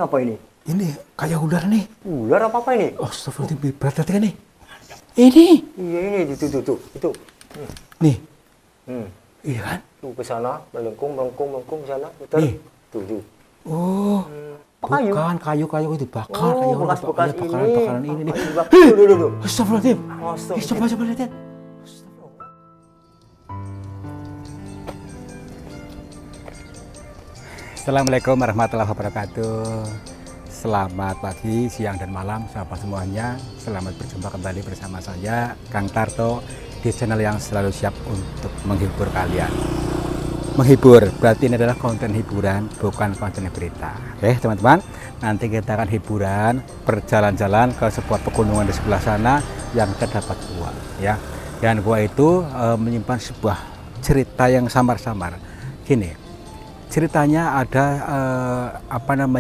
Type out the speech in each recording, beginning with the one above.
apa ini? Ini kayak ular nih. Ular apa ini? Oh, astagfirullahaladzim, berat hati kan nih. Ini. Iya ini, itu. Nih. Hmm. Iya kan? Tuh ke sana, melengkung ke sana. Betul. Nih. Tuh. Oh. Bukan kayu dibakar. Oh, kayak bekas-bekas bakaran ini nih. Duh. Astagfirullahaladzim. Astagfirullah. Coba lihat. Assalamualaikum warahmatullahi wabarakatuh. Selamat pagi, siang, dan malam sahabat semuanya. Selamat berjumpa kembali bersama saya, Kang Tarto, di channel yang selalu siap untuk menghibur kalian. Menghibur, berarti ini adalah konten hiburan, bukan konten berita. Oke teman-teman, nanti kita akan hiburan, berjalan-jalan ke sebuah pegunungan di sebelah sana yang terdapat gua. Ya. Dan gua itu menyimpan sebuah cerita yang samar-samar. Gini, ceritanya ada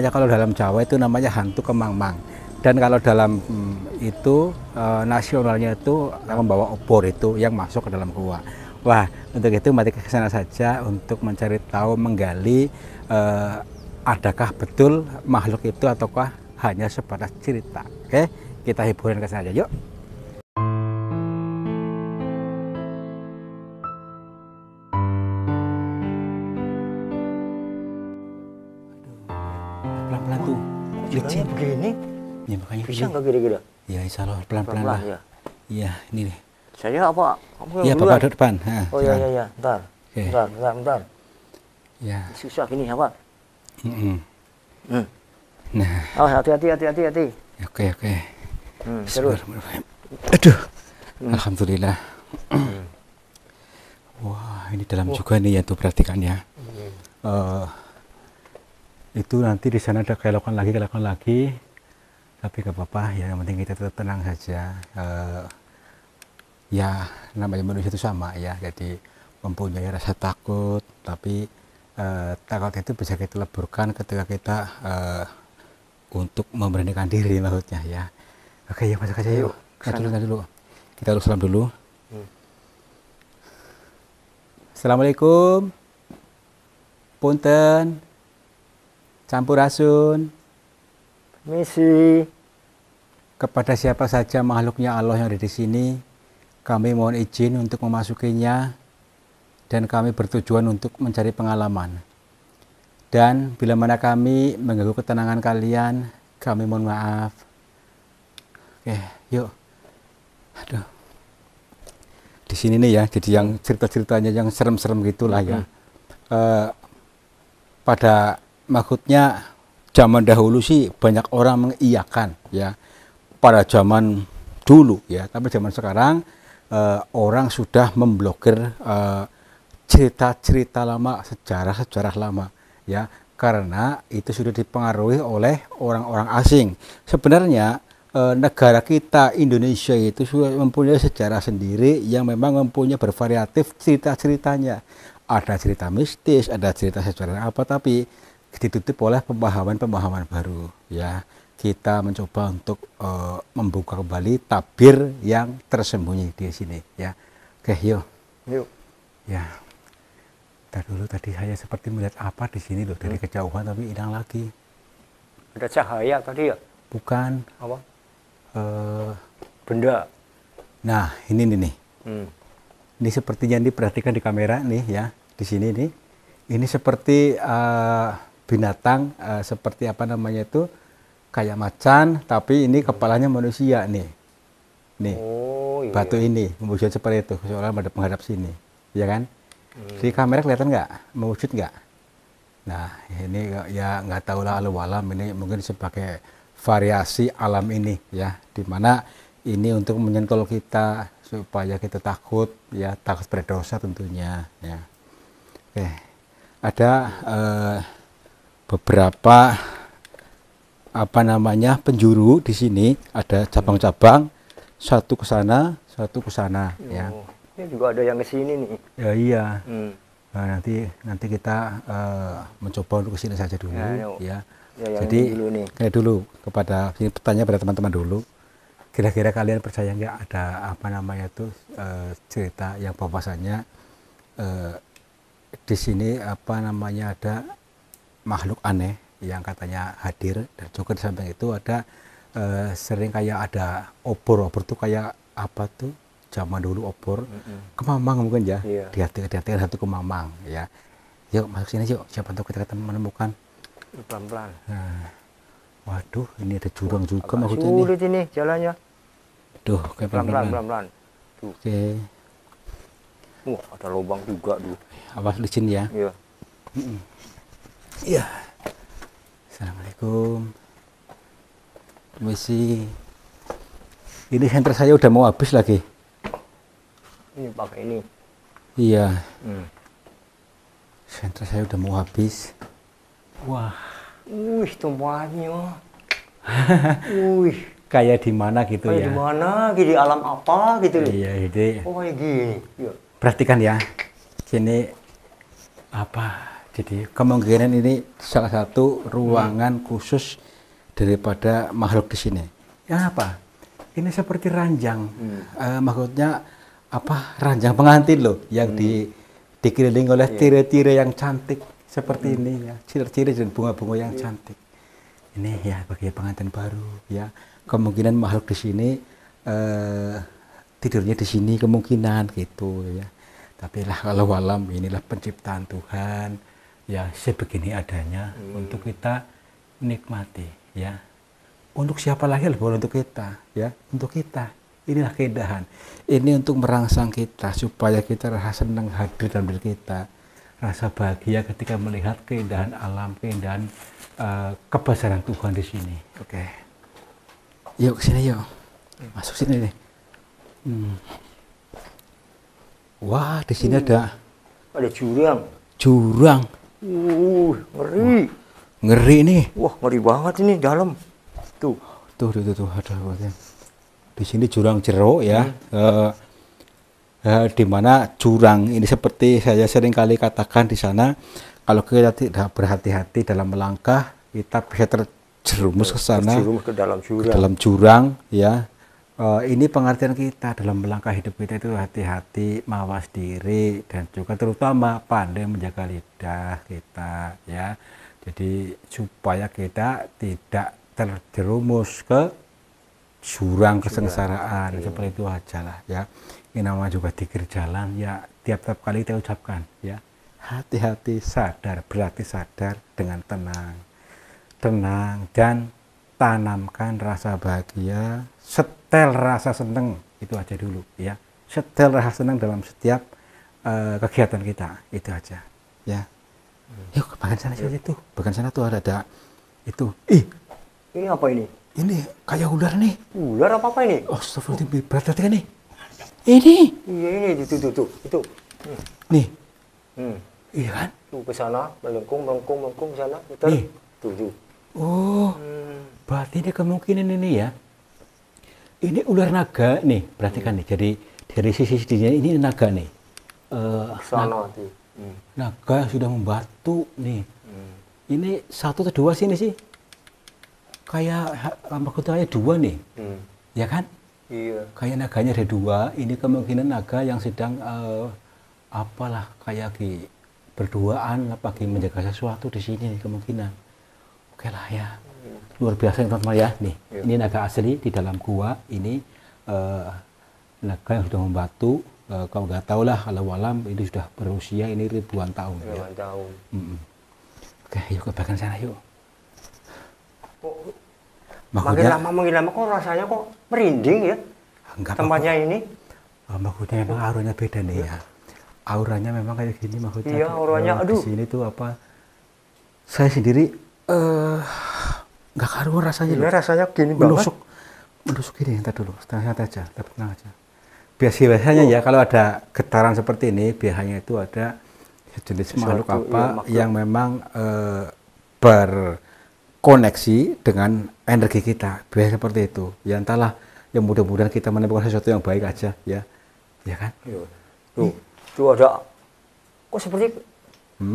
kalau dalam Jawa itu namanya hantu kemang-mang, dan kalau dalam itu nasionalnya itu membawa obor itu yang masuk ke dalam gua. Wah, untuk itu mari ke sana saja untuk mencari tahu, menggali adakah betul makhluk itu ataukah hanya sebatas cerita. Oke, kita hiburan ke sana aja, yuk. Pelan-pelan tuh, licin begini. Ya makanya Bisa nggak kira-kira? Ya insya Allah pelan-pelan lah. Ya. Iya, ini nih. Saya apa? Iya, Bapak di depan. Oh iya. Bentar. Oke. Bentar. Ya. Susah gini apa? Nah. Oh, hati-hati. Oke. Terus. Aduh. Alhamdulillah. Wah, ini dalam juga nih ya, tuh perhatikan ya. Itu nanti di sana ada kelokan lagi. Tapi gak apa-apa ya, yang penting kita tetap tenang saja. Ya namanya manusia itu sama ya, jadi mempunyai rasa takut, tapi takut itu bisa kita leburkan ketika kita untuk memberanikan diri maksudnya ya. Oke, ya masuk aja yuk. Dulu. Kita harus salam dulu. Assalamualaikum. Punten. Campurasun. Misi. Kepada siapa saja makhluknya Allah yang ada di sini, kami mohon izin untuk memasukinya, dan kami bertujuan untuk mencari pengalaman. Dan bila mana kami mengganggu ketenangan kalian, kami mohon maaf. Oke, yuk. Aduh. Di sini nih ya, jadi yang cerita-ceritanya yang serem-serem gitulah ya. Pada maksudnya zaman dahulu sih banyak orang mengiyakan ya, pada zaman dulu ya, tapi zaman sekarang orang sudah memblokir cerita-cerita lama, sejarah lama ya, karena itu sudah dipengaruhi oleh orang-orang asing. Sebenarnya negara kita Indonesia itu sudah mempunyai sejarah sendiri yang memang mempunyai bervariatif cerita-ceritanya. Ada cerita mistis, ada cerita sejarah apa, tapi ditutup oleh pemahaman baru ya. Kita mencoba untuk membuka kembali tabir yang tersembunyi di sini ya. Oke, yuk. Ya. Tadi saya seperti melihat apa di sini loh, dari kejauhan tapi hilang lagi. Ada cahaya tadi ya? Bukan. Apa? Benda. Nah, ini nih. Ini sepertinya diperhatikan di kamera nih ya, di sini nih. Ini seperti binatang, seperti apa namanya itu, kayak macan, tapi ini kepalanya manusia nih. Oh, iya. Batu ini mewujud seperti itu, seolah pada menghadap sini, ya kan? Di kamera kelihatan nggak, mewujud nggak? Nah, ini ya nggak tahu lah, alam ini mungkin sebagai variasi alam ini ya, dimana ini untuk menyentuh kita supaya kita takut ya, takut berdosa tentunya ya. Oke, ada beberapa penjuru di sini, ada cabang-cabang, satu ke sana ya. Ini juga ada yang ke sini nih. Ya iya. Nah, nanti kita mencoba untuk ke sini saja dulu ya. Jadi kayak dulu kepada sini, bertanya pada teman-teman dulu, kira-kira kalian percaya nggak ada cerita yang bahwasannya di sini ada makhluk aneh yang katanya hadir, dan juga di samping itu ada sering kayak ada obor tuh kayak apa tuh zaman dulu obor kemamang mungkin ya, dihati-hati satu kemamang ya. Yuk masuk sini yuk, siapa tahu kita menemukan. Pelan-pelan. Nah, waduh, ini ada jurang juga maksudnya ini. Sulit ini jalannya. Duh, kayak pelan-pelan. Tuh. Oke. Ada lubang juga tuh. Awas licin ya. Iya. Iya. Assalamualaikum. Permisi. Ini senter saya udah mau habis lagi. Ini pakai ini. Iya. Senter saya udah mau habis. Wah. Temuannya. Kayak di mana gitu ya? Kayak di mana? Di alam apa gitu? Iya, jadi. Oh, kayak gini. Iya. Perhatikan ya. Sini apa? Jadi kemungkinan ini salah satu ruangan khusus daripada makhluk di sini. Ya apa? Ini seperti ranjang. Maksudnya apa? Ranjang pengantin loh, yang dikelilingi oleh tirai-tirai yang cantik seperti ini ya, ciri-ciri dan bunga-bunga yang cantik. Ini ya bagi pengantin baru ya. Kemungkinan makhluk di sini tidurnya di sini kemungkinan gitu ya. Tapi lah kalau alam inilah penciptaan Tuhan ya, sebegini adanya untuk kita nikmati ya. Untuk siapa lagi bukan untuk kita ya, untuk kita. Inilah keindahan. Ini untuk merangsang kita supaya kita rasa senang hadir dalam diri kita, rasa bahagia ketika melihat keindahan alam, keindahan kebesaran Tuhan di sini. Oke. Yuk sini yuk. Masuk sini nih. Wah, di sini ada jurang. Jurang. Ngeri. Ngeri nih. Wah, ngeri banget ini dalam. Tuh ada apa? Di sini jurang jeruk ya. Di mana jurang ini seperti saya sering kali katakan di sana, kalau kita tidak berhati-hati dalam melangkah, kita bisa terjerumus ke sana, terjerumus ke dalam jurang ya. Ini pengertian kita dalam melangkah hidup kita itu hati-hati, mawas diri, dan juga terutama pandai menjaga lidah kita ya. Jadi supaya kita tidak terjerumus ke jurang kesengsaraan, seperti itu aja lah ya. Ini namanya juga dikir jalan ya, tiap-tiap kali kita ucapkan ya, hati-hati, sadar, berarti sadar dengan tenang dan tanamkan rasa bahagia, setel rasa senang, itu aja dulu ya, setel rasa senang dalam setiap kegiatan kita, itu aja ya. Yuk bagian sana saja tuh, bagian sana tuh ada itu. Ini apa ini? Ini kayak ular nih. Ular apa ini? Oh, astagfirullahaladzim, berarti kan nih. Ini. Iya ini, itu. Nih. Iya kan? Tuh ke sana, melengkung sana. Nih. Tuh. Oh, berarti ini kemungkinan ini ya. Ini ular naga nih, perhatikan nih. Jadi dari sisi-sisinya ini naga nih. Sana tuh. Naga sudah membatu nih. Ini satu atau dua sini sih. Kayak mahkotanya dua nih, ya kan? Iya. Kayak naganya ada dua. Ini kemungkinan naga yang sedang apalah kayak berduaan, lagi menjaga sesuatu di sini kemungkinan. Oke lah ya, luar biasa teman-teman ya. Nih, ini naga asli di dalam gua. Ini naga yang sudah membatu. Kalau nggak tahu lah, kalau alam ini sudah berusia ini ribuan tahun. Ribuan tahun. Oke, yuk ke bagian sana yuk. Makin lama kok rasanya kok merinding ya. Tempatnya ini. Maksudnya memang auranya beda nih ya. Auranya memang kayak gini maksudnya. Iya, auranya aduh. Di sini tuh apa? Saya sendiri nggak karuan rasanya loh. Rasanya gini banget. Menusuk gini, entar dulu. Tenang aja, tenang aja. Biasanya ya kalau ada getaran seperti ini, biasanya itu ada jenis makhluk apa yang memang berkoneksi dengan energi kita, biasanya seperti itu ya. Entahlah, yang mudah-mudahan kita menemukan sesuatu yang baik aja ya kan. Tuh ada kok seperti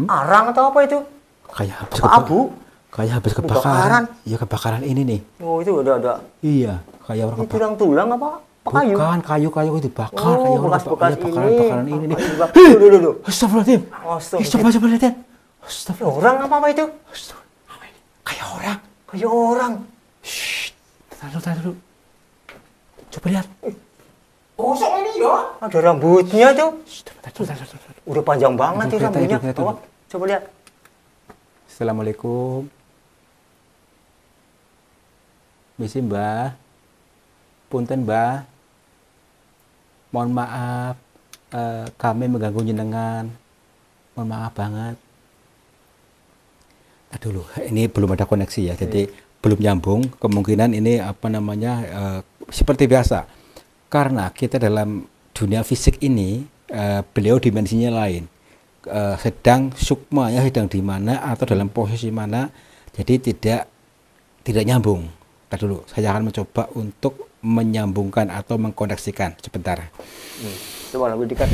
arang atau apa itu, kayak habis abu, kayak habis kebakaran. Ya kebakaran ini nih. Oh itu ada iya, kayak orang tulang-tulang apa kayu? Bukan, kayu dibakar. Oh, bakaran ini nih. Astagfirullahaladzim. Coba lihat. Orang apa itu? Kayak orang. Kayak orang. Shh, tahan dulu. Coba lihat. Kosong ini ya. Ada rambutnya tuh. Tahan dulu. Udah panjang banget tuh rambutnya. Itu. Coba lihat. Assalamualaikum. Misi Mbah. Punten Mbah. Mohon maaf. Kami mengganggu jenengan. Mohon maaf banget. Nah dulu, ini belum ada koneksi ya, jadi belum nyambung. Kemungkinan ini apa namanya seperti biasa. Karena kita dalam dunia fisik ini, beliau dimensinya lain. Sedang sukmanya sedang di mana atau dalam posisi mana, jadi tidak nyambung. Nah dulu, saya akan mencoba untuk menyambungkan atau mengkoneksikan sebentar. Coba lebih dekat.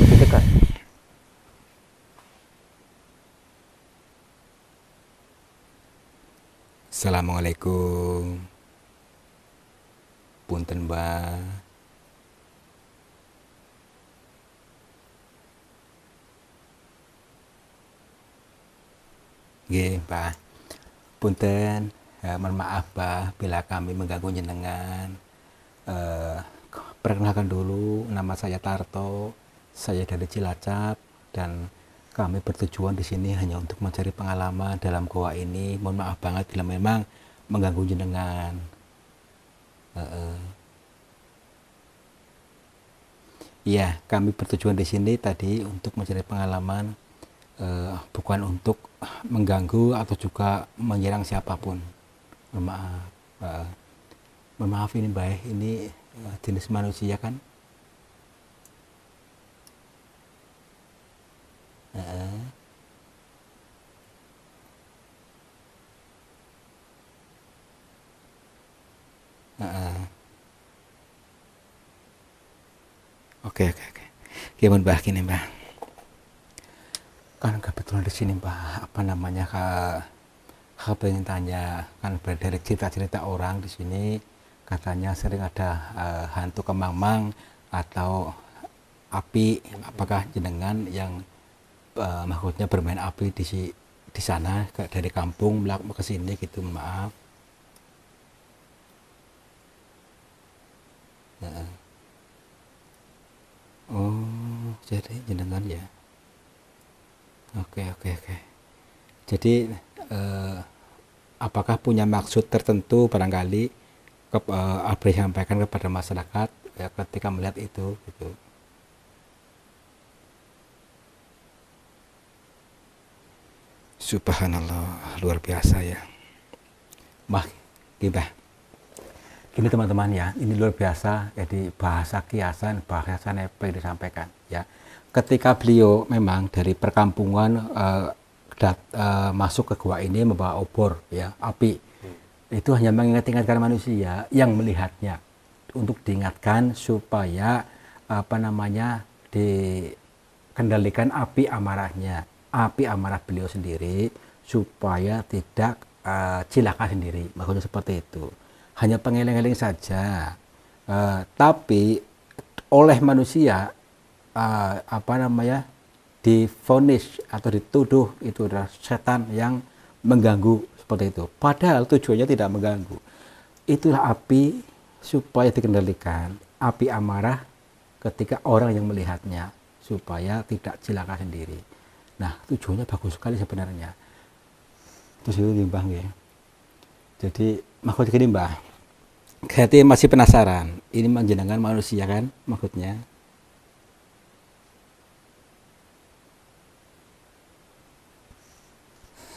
Assalamualaikum. Punten Mbah. Nggih, Pak. Punten, mohon maaf Pak bila kami mengganggu jenengan. Perkenalkan dulu, nama saya Tarto. Saya dari Cilacap dan kami bertujuan di sini hanya untuk mencari pengalaman dalam goa ini. Mohon maaf banget bila memang mengganggu jenengan. Iya, kami bertujuan di sini tadi untuk mencari pengalaman, bukan untuk mengganggu atau juga menyerang siapapun. Mohon maaf. Mohon maaf ini Mbak, ini jenis manusia kan? Oke. Gimana Mbak gini Mbak? Kan kebetulan di sini Mbak, apa namanya Kak pengen tanya, kan dari cerita-cerita orang di sini katanya sering ada hantu kemang-mang atau api. Apakah jenengan yang maksudnya bermain api di sana dari kampung ke sini gitu, maaf. Oh, jadi jenengan ya. Oke. Jadi apakah punya maksud tertentu barangkali apa disampaikan kepada masyarakat ya, ketika melihat itu gitu. Subhanallah, luar biasa ya. Gini teman-teman ya, ini luar biasa. Jadi bahasa kiasan apa yang disampaikan ya. Ketika beliau memang dari perkampungan masuk ke gua ini membawa obor ya, api. Itu hanya mengingatkan manusia yang melihatnya untuk diingatkan supaya apa namanya dikendalikan api amarahnya, api amarah beliau sendiri supaya tidak cilaka sendiri. Maksudnya seperti itu. Hanya pengeleng-eleng saja, tapi oleh manusia apa namanya divonis atau dituduh itu adalah setan yang mengganggu seperti itu. Padahal tujuannya tidak mengganggu. Itulah api supaya dikendalikan, api amarah ketika orang yang melihatnya supaya tidak cilaka sendiri. Nah tujuannya bagus sekali sebenarnya. Terus itu Mbah ya. Jadi maksud gini Mbah, saya masih penasaran. Ini menjenengan manusia kan maksudnya?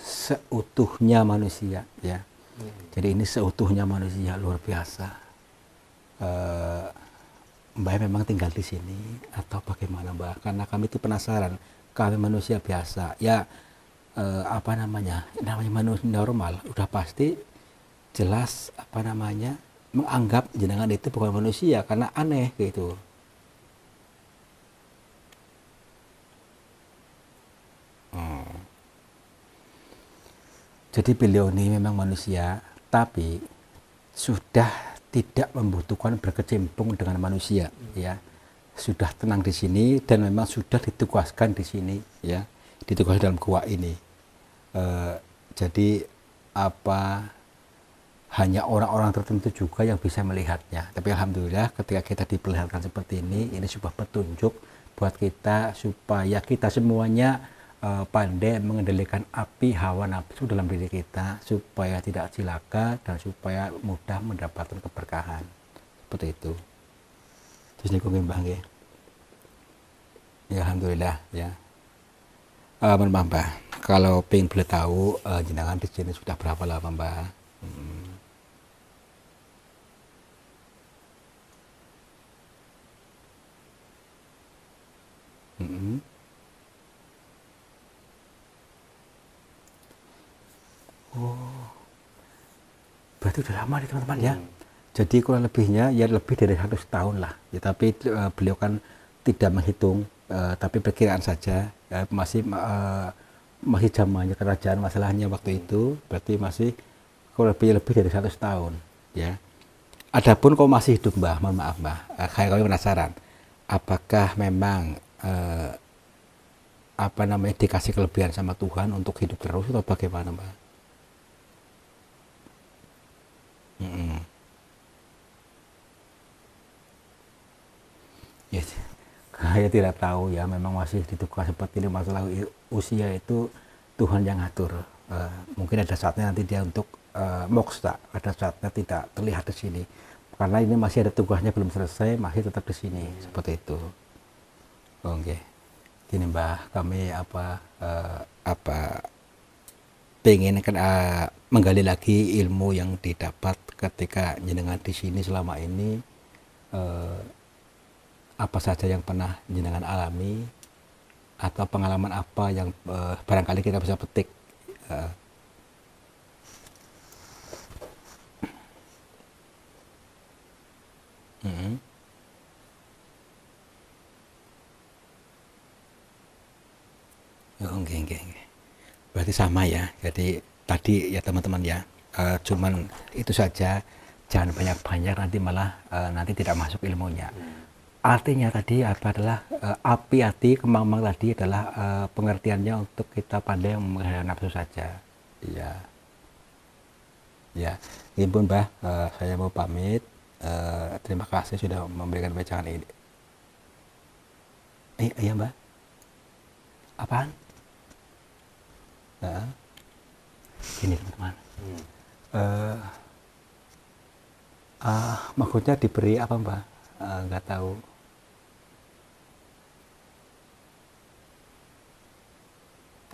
Seutuhnya manusia ya. Jadi ini seutuhnya manusia, luar biasa. Mbak memang tinggal di sini atau bagaimana Mbak? Karena kami itu penasaran. Kami manusia biasa ya, apa namanya manusia normal udah pasti jelas apa namanya menganggap jenengan itu bukan manusia karena aneh gitu. Jadi beliau ini memang manusia, tapi sudah tidak membutuhkan berkecimpung dengan manusia, ya. Sudah tenang di sini dan memang sudah ditugaskan di sini, ya, ditugaskan dalam gua ini. Jadi apa hanya orang-orang tertentu juga yang bisa melihatnya. Tapi alhamdulillah ketika kita diperlihatkan seperti ini sebuah petunjuk buat kita supaya kita semuanya pandai mengendalikan api hawa nafsu dalam diri kita supaya tidak cilaka dan supaya mudah mendapatkan keberkahan. Seperti itu. Terus niku Mbah nggih. Ya alhamdulillah ya. Mohon maaf Mbah, kalau pengen boleh tahu jenengan di sini sudah berapa lama Mbah? Oh, berarti udah lama nih teman-teman ya. Jadi kurang lebihnya ya lebih dari 100 tahun lah. Ya, tapi beliau kan tidak menghitung, tapi perkiraan saja. Ya, masih zamannya kerajaan masalahnya waktu itu, berarti masih kurang lebih dari 100 tahun. Ya. Adapun kok masih hidup Mbah, mohon maaf Mbah. Kami penasaran, apakah memang apa namanya dikasih kelebihan sama Tuhan untuk hidup terus atau bagaimana Mbah? Yes. Saya tidak tahu ya, memang masih ditukar seperti ini. Masalah usia itu Tuhan yang ngatur. Mungkin ada saatnya nanti dia untuk moksa, ada saatnya tidak terlihat di sini. Karena ini masih ada tugasnya belum selesai, masih tetap di sini seperti itu. Oke, gini Mbah, kami pengen kan menggali lagi ilmu yang didapat ketika jenengan di sini selama ini. Apa saja yang pernah jenengan alami atau pengalaman apa yang barangkali kita bisa petik. Oke. Berarti sama ya. Jadi tadi ya teman-teman ya, cuman itu saja, jangan banyak-banyak nanti malah nanti tidak masuk ilmunya. Artinya tadi apa adalah api hati kemang-mang tadi adalah pengertiannya untuk kita pandai menghadap nafsu saja. Iya. Ya, ini pun Mbah, saya mau pamit. Terima kasih sudah memberikan bacaan ini. Iya Mbah. Apaan? Gini teman-teman. Maksudnya diberi apa Mbah? Nggak tahu.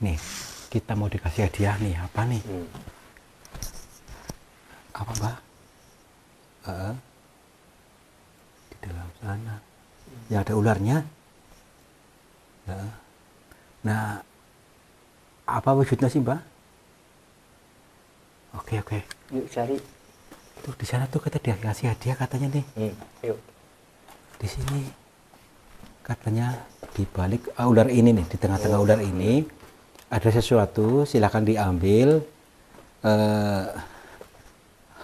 Nih, kita mau dikasih hadiah nih, apa nih? Apa Mbah? Di dalam sana. Ya ada ularnya. Nah, apa wujudnya sih Mbah? Oke. Yuk cari. Tuh di sana tuh kita dikasih hadiah katanya nih. Yuk. Di sini katanya di balik ular ini nih, di tengah-tengah ular ini ada sesuatu, silakan diambil.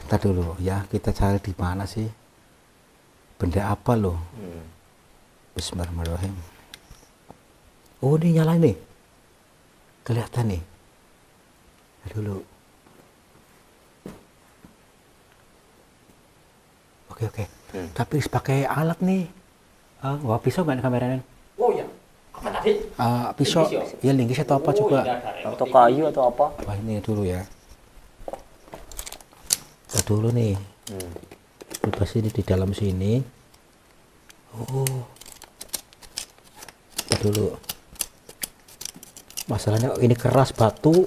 Ntar dulu ya, kita cari di mana sih, benda apa loh. Bismillahirrahmanirrahim. Oh ini nyala nih, kelihatan nih. Ntar dulu. Oke. Tapi pakai alat nih. Wah, pisau nggak nih kameranya? Oh ya, apa tadi? Pisau. Ya linggis atau apa coba? Atau kayu atau apa? Wah ini dulu ya. Kita dulu nih. Lepas ini di dalam sini. Oh. Kita dulu. Masalahnya ini keras batu.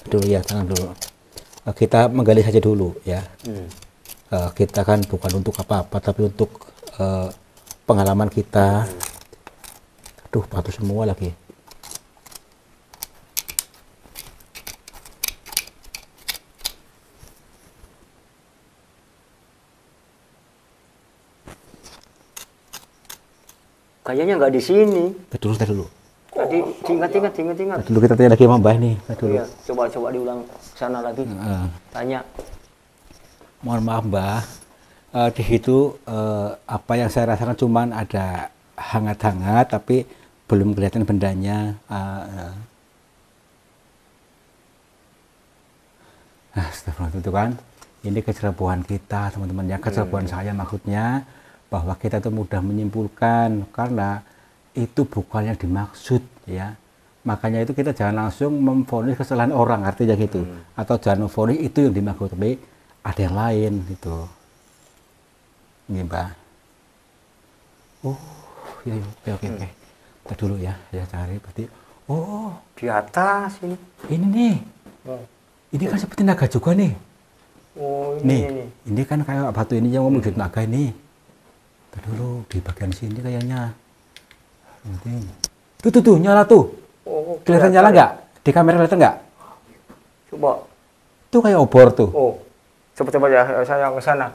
Dulu ya, tangan dulu. Kita menggali saja dulu ya. Kita kan bukan untuk apa-apa, tapi untuk pengalaman kita. Aduh, batu semua lagi. Kayaknya nggak di sini. Kita dulu. Tadi ingat. Dulu kita tanya lagi sama Mbah nih. Dulu. Iya, coba diulang sana lagi. Tanya. Mohon maaf Mbah, di situ apa yang saya rasakan cuman ada hangat-hangat, tapi belum kelihatan bendanya. Nah, setelah itu kan, ini kecerobohan kita, teman-teman. Yang kecerobohan saya maksudnya bahwa kita itu mudah menyimpulkan karena itu bukan yang dimaksud, ya. Makanya itu kita jangan langsung memvonis kesalahan orang, artinya gitu. Atau jangan memvonis itu yang dimaksud, tapi ada yang lain gitu. Ini Mbak. Oh, ya, oke. Kita dulu ya, saya cari berarti. Oh, Di atas ini. ini nih. Oh, Ini kan seperti naga juga nih. oh Nih, ini kan kayak batu ini yang wujud naga ini. Kita dulu di bagian sini kayaknya. Tuh, nyala tuh. Oh, Kelihatan nyala nggak? Di kamera kelihatan nggak? Coba. Tuh kayak obor tuh. Oh, coba ya saya ke sana.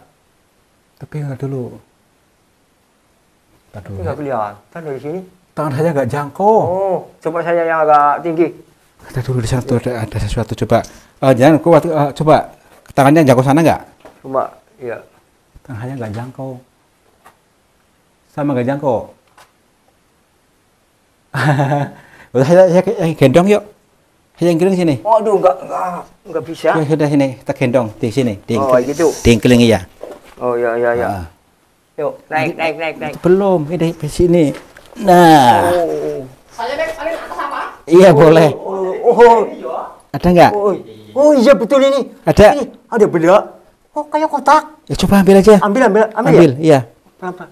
Tapi nggak dulu. Ntar dulu. Nggak kelihatan dari sini. Tangan saya nggak jangkau. Oh, coba saya yang agak tinggi. Kita dulu di sana tuh ada sesuatu, coba. Jangan kuat, coba. Tangannya jangkau sana nggak? Coba, iya. Tangannya nggak jangkau. Sama nggak jangkau. saya gendong yuk. Saya yang gendong sini. Waduh, nggak bisa. Ya sudah sini, kita gendong di sini. Oh, gitu. Diingkelingi ya. Oh, iya. Ah. Yuk, naik. Belum, ini di sini. Nah, Oh. Saya naik atas apa? iya boleh. Oh. Ada nggak? Oh, iya betul ini. Ada. Ini ada benda. Oh, kayak kotak. Ya coba ambil aja. Ambil ya? Iya. Pelan-pelan.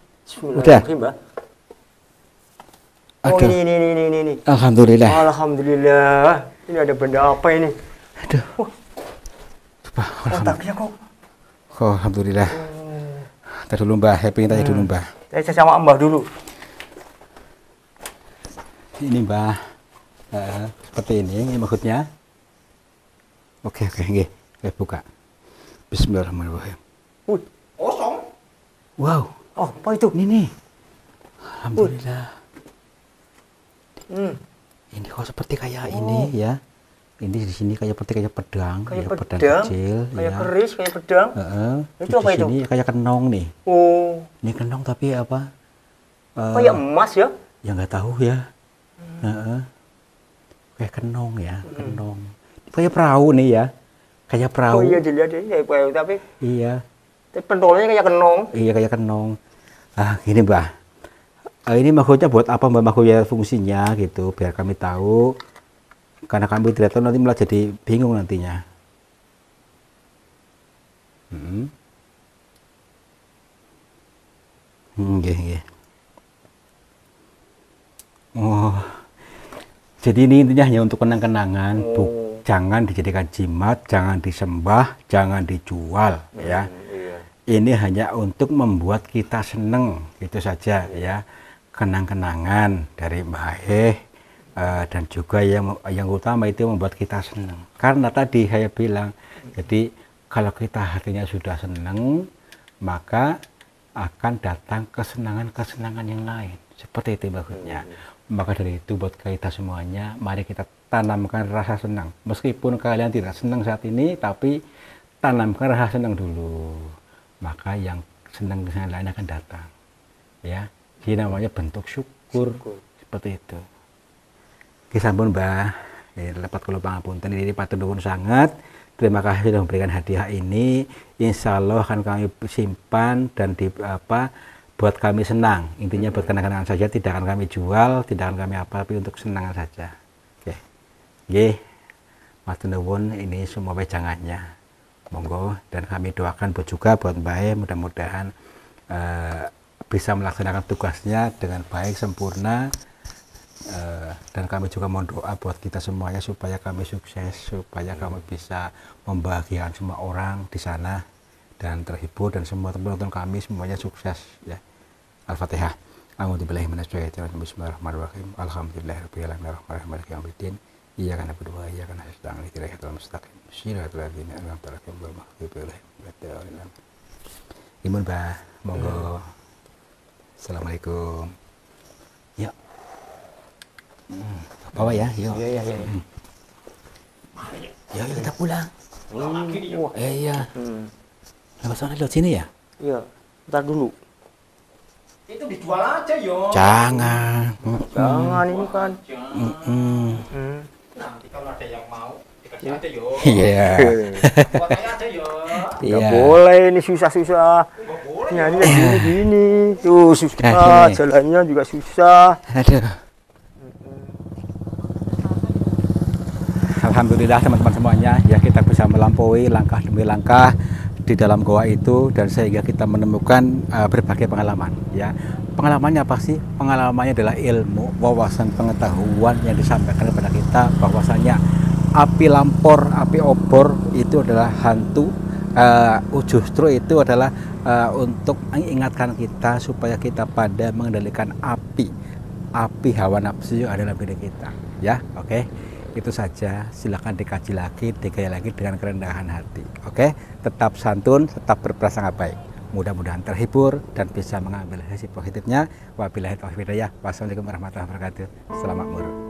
Udah. Bismillahirrahmanirrahim, Mbak. Oh, Aduh. ini. Alhamdulillah. Alhamdulillah. Ini ada benda apa ini? Aduh. Coba. Kotaknya kok. Oh, alhamdulillah. Tadi dulu Mbah, happy tanya dulu Mbah. Saya sama Mbah dulu. Ini Mbah. Seperti ini maksudnya. Oke, nggih. Buka. Bismillahirrahmanirrahim. Kosong. Wow. Oh, apa itu? Ini nih. Alhamdulillah. Hmm. Ini kok seperti kayak ini ya. Ini di sini kayak pedang, Kayak ya, pedang pedang, kecil, kayak ya. keris, kayak pedang. Itu apa Di itu? sini kayak kenong nih. Oh, Ini kenong tapi apa? kayak emas ya? Ya nggak tahu ya. Kayak kenong ya, kenong. Kayak perahu nih ya. Kayak perahu. Oh iya, dilihat ini kayak perahu, tapi Iya, pentolnya kayak kenong. iya kayak kenong. Gini Mbah. Ini maksudnya buat apa Mbak, maksudnya fungsinya gitu, biar kami tahu. Karena kami tidak tahu nanti malah jadi bingung nantinya. Nggih. Oh, jadi ini intinya hanya untuk kenang-kenangan, jangan dijadikan jimat, jangan disembah, jangan dijual, ya. Iya. Ini hanya untuk membuat kita seneng, itu saja, ya. Kenang-kenangan dari Mbah dan juga yang utama itu membuat kita seneng. Karena tadi saya bilang, jadi kalau kita hatinya sudah seneng, maka akan datang kesenangan-kesenangan yang lain. Seperti itu maksudnya. Maka dari itu buat kita semuanya, mari kita tanamkan rasa senang. Meskipun kalian tidak senang saat ini, tapi tanamkan rasa senang dulu. Maka yang senang lain akan datang. Ya, ini namanya bentuk syukur. Seperti itu. Sampun Mbah, lepat kula pangapunten, ini patut nuwun sangat. Terima kasih sudah memberikan hadiah ini. Insya Allah akan kami simpan dan buat kami senang. Intinya buat kenangan saja, tidak akan kami jual, tidak akan kami apa, tapi untuk senangan saja. Oke. Nggih. Matur nuwun, ini semua wejangannya. Monggo, dan kami doakan juga buat Mbah, mudah-mudahan bisa melaksanakan tugasnya dengan baik, sempurna. Dan kami juga mohon doa buat kita semuanya supaya kami sukses, supaya kami bisa membahagiakan semua orang di sana dan terhibur, dan semua penonton kami semuanya sukses ya. Al-Fatihah. A'udzubillahi minasyaitonir rajim. Bismillahirrahmanirrahim. Alhamdulillahirabbil alamin arrahmanirrahim maliki yaumiddin. Iyyaka na'budu wa iyyaka nasta'in ihdinas siratal mustaqim. Shiratal ladzina an'amta 'alaihim ghairil maghdubi alaihim waladdallin. Imun Mbah, monggo. Assalamualaikum. Ya. Bawa ya, yuk. Iya. Ya, yuk kita pulang. Iya. Lewat sana, lewat sini ya? Iya. Ntar dulu. Itu dijual aja yo. Jangan. Jangan ini kan. Nanti kalau ada yang mau dikasih Ada yo. Iya. Fotonya ada yo. Nggak Iya. boleh ini susah-susah. Nggak boleh. Nyanyi kayak gini. Tuh susah, Nah, sini. jalannya juga susah. Aduh. Alhamdulillah teman-teman semuanya, ya kita bisa melampaui langkah demi langkah di dalam goa itu, dan sehingga kita menemukan berbagai pengalaman. Ya, pengalamannya apa sih? Pengalamannya adalah ilmu, wawasan, pengetahuan yang disampaikan kepada kita bahwasanya api lampor, api obor itu adalah hantu. Justru itu adalah untuk mengingatkan kita supaya kita pada mengendalikan api hawa nafsu yang ada dalam diri kita. Ya, oke. Itu saja, silakan dikaji lagi, digali lagi dengan kerendahan hati. Oke, tetap santun, tetap berprasangka baik. Mudah-mudahan terhibur dan bisa mengambil sisi positifnya. Wabillahi taufiq hidayah. Wassalamualaikum warahmatullahi wabarakatuh. Selamat murah.